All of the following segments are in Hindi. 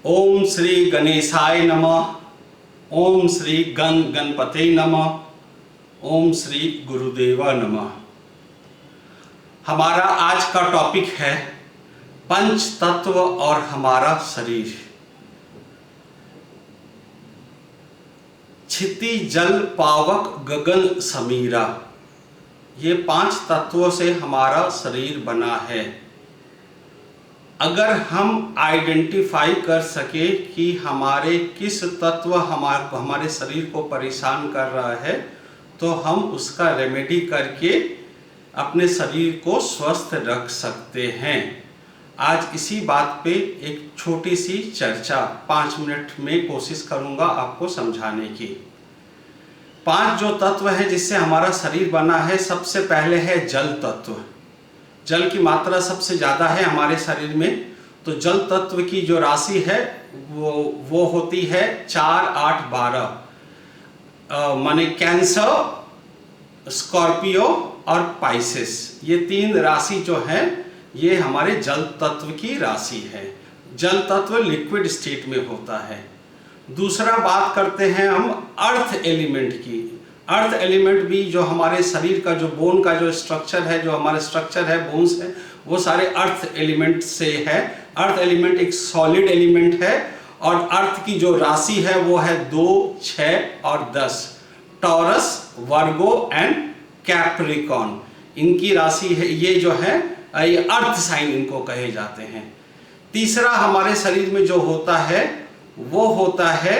ओम श्री गणेशाय नमः। ओम श्री गणपते नमः। ओम श्री गुरुदेवा नमः। हमारा आज का टॉपिक है पंच तत्व और हमारा शरीर। क्षिति जल पावक गगन समीरा, ये 5 तत्वों से हमारा शरीर बना है। अगर हम आइडेंटिफाई कर सके कि हमारे किस तत्व हमारे शरीर को परेशान कर रहा है, तो हम उसका रेमेडी करके अपने शरीर को स्वस्थ रख सकते हैं। आज इसी बात पे एक छोटी सी चर्चा 5 मिनट में कोशिश करूंगा आपको समझाने की। 5 जो तत्व है जिससे हमारा शरीर बना है, सबसे पहले है जल तत्व। जल की मात्रा सबसे ज़्यादा है हमारे शरीर में, तो जल तत्व की जो राशि है वो होती है 4, 8, 12। माने कैंसर, स्कॉर्पियो और पाइसेस, ये 3 राशि जो है ये हमारे जल तत्व की राशि है। जल तत्व लिक्विड स्टेट में होता है। दूसरा बात करते हैं हम अर्थ एलिमेंट की। अर्थ एलिमेंट भी जो हमारे शरीर का जो बोन का जो स्ट्रक्चर है, जो हमारे स्ट्रक्चर है, बोन्स है, वो सारे अर्थ एलिमेंट से है। अर्थ एलिमेंट एक सॉलिड एलिमेंट है और अर्थ की जो राशि है वो है 2, 6 और 10। टॉरस, वर्गो एंड कैप्रिकॉन, इनकी राशि है। ये जो है ये अर्थ साइन इनको कहे जाते हैं। तीसरा हमारे शरीर में जो होता है वो होता है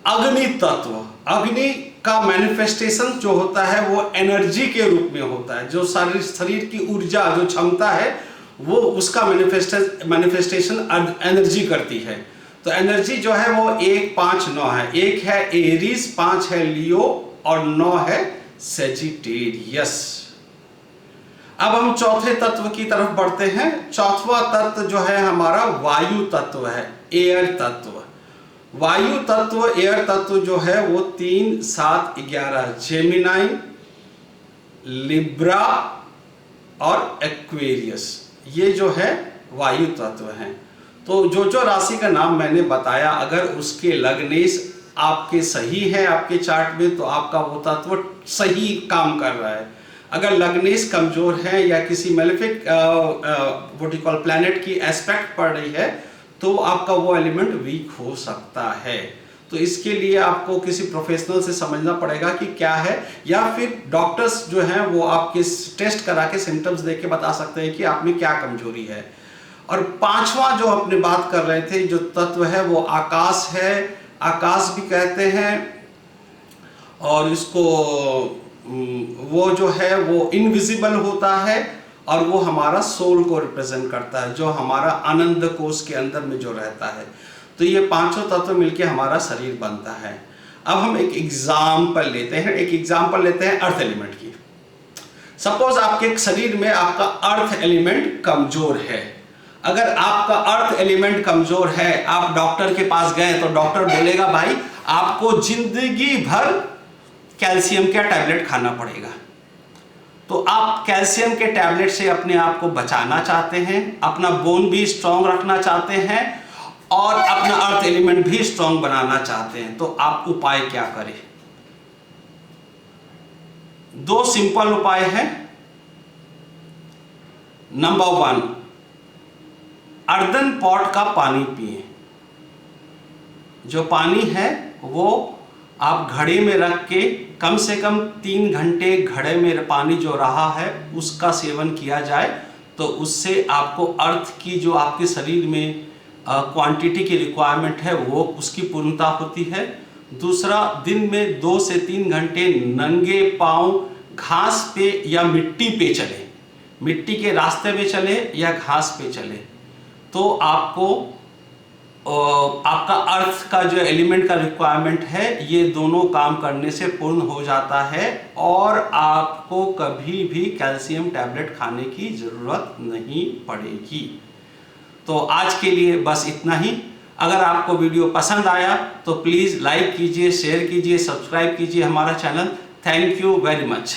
अग्नि तत्व। अग्नि का मैनिफेस्टेशन जो होता है वो एनर्जी के रूप में होता है। जो शरीर की ऊर्जा, जो क्षमता है, वो उसका मैनिफेस्टेशन एनर्जी करती है। तो एनर्जी जो है वो 1, 5, 9 है। 1 है एरीज, 5 है लियो और 9 है सेजिटेरियस। अब हम चौथे तत्व की तरफ बढ़ते हैं। चौथा तत्व जो है हमारा वायु तत्व है, एयर तत्व। वायु तत्व, एयर तत्व जो है वो 3, 7, 11 जेमिनाई, लिब्रा और एक्वेरियस, ये जो है वायु तत्व हैं। तो जो राशि का नाम मैंने बताया, अगर उसके लग्नेश आपके सही है आपके चार्ट में, तो आपका वो तत्व सही काम कर रहा है। अगर लग्नेश कमजोर है या किसी मेलेफिक प्लैनेट की एस्पेक्ट पड़ रही है, तो आपका वो एलिमेंट वीक हो सकता है। तो इसके लिए आपको किसी प्रोफेशनल से समझना पड़ेगा कि क्या है, या फिर डॉक्टर्स जो हैं वो आपके टेस्ट करा के सिम्टम्स देख के बता सकते हैं कि आप में क्या कमजोरी है। और 5वां जो अपने बात कर रहे थे जो तत्व है वो आकाश है। आकाश भी कहते हैं, और इसको वो जो है वो इनविजिबल होता है और वो हमारा सोल को रिप्रेजेंट करता है, जो हमारा आनंद कोश के अंदर में जो रहता है। तो ये 5 तत्व मिलके हमारा शरीर बनता है। अब हम एक एग्जाम्पल लेते हैं अर्थ एलिमेंट की। सपोज आपके शरीर में आपका अर्थ एलिमेंट कमजोर है। अगर आपका अर्थ एलिमेंट कमजोर है, आप डॉक्टर के पास गए तो डॉक्टर बोलेगा भाई आपको जिंदगी भर कैल्शियम का टैबलेट खाना पड़ेगा। तो आप कैल्शियम के टैबलेट से अपने आप को बचाना चाहते हैं, अपना बोन भी स्ट्रांग रखना चाहते हैं और अपना अर्थ एलिमेंट भी स्ट्रांग बनाना चाहते हैं। तो आप उपाय क्या करें? 2 सिंपल उपाय हैं। नंबर 1, अर्दन पॉट का पानी पिए। जो पानी है वो आप घड़े में रख के कम से कम 3 घंटे घड़े में पानी जो रहा है उसका सेवन किया जाए, तो उससे आपको अर्थ की जो आपके शरीर में क्वांटिटी की रिक्वायरमेंट है वो उसकी पूर्णता होती है। दूसरा, दिन में 2 से 3 घंटे नंगे पांव घास पे या मिट्टी पे चले, मिट्टी के रास्ते में चले या घास पे चले, तो आपको आपका अर्थ का जो एलिमेंट का रिक्वायरमेंट है ये दोनों काम करने से पूर्ण हो जाता है और आपको कभी भी कैल्शियम टैबलेट खाने की जरूरत नहीं पड़ेगी। तो आज के लिए बस इतना ही। अगर आपको वीडियो पसंद आया तो प्लीज़ लाइक कीजिए, शेयर कीजिए, सब्सक्राइब कीजिए हमारा channel. Thank you very much.